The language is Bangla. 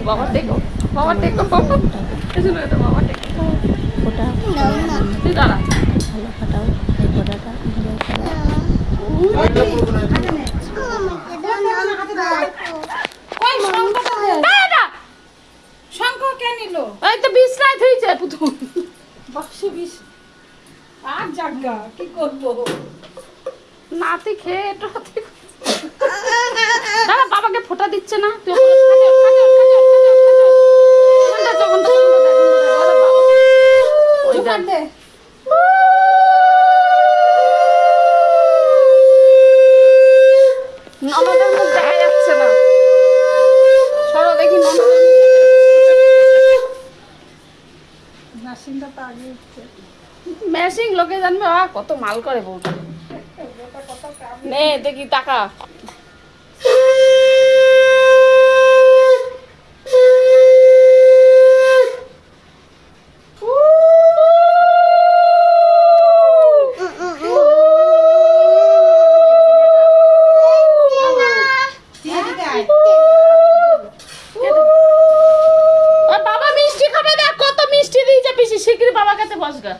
বাবা টেকো, বাবা টেকো, এসে তো বাবা টেকো। ফোটা তুই দাঁড়া। ভালো ফাটাও এই ফোটাটা শঙ্খ কে নিল? এই তো বিছনায় থইছে পুতুল। বাক্সে বিষ আর জাগা কি করবো? নাতি খেয়ে একটু নাতি দাদা বাবাকে ফোঁটা দিচ্ছে না তুই ওখানে খাজর, খাজর, খাজর, খাজর, খাজর। ওখানটা, ওখানটা, ওখানটা, ওখানটা, ওই দেখ। চুকার দে। ননদের মুখ দেখা যাচ্ছে না। সরো দেখি ননদের মুখ। নাসিনটা তো আগে উঠছে। ম্যাশিং লোকে জানবে কত মাল করে বলতে। নে দেখি টাকা। বাবা মিষ্টি খাবে দেখ কত মিষ্টি দিয়েছে পিসি, শিগগিরই বাবার কাছে বসগা।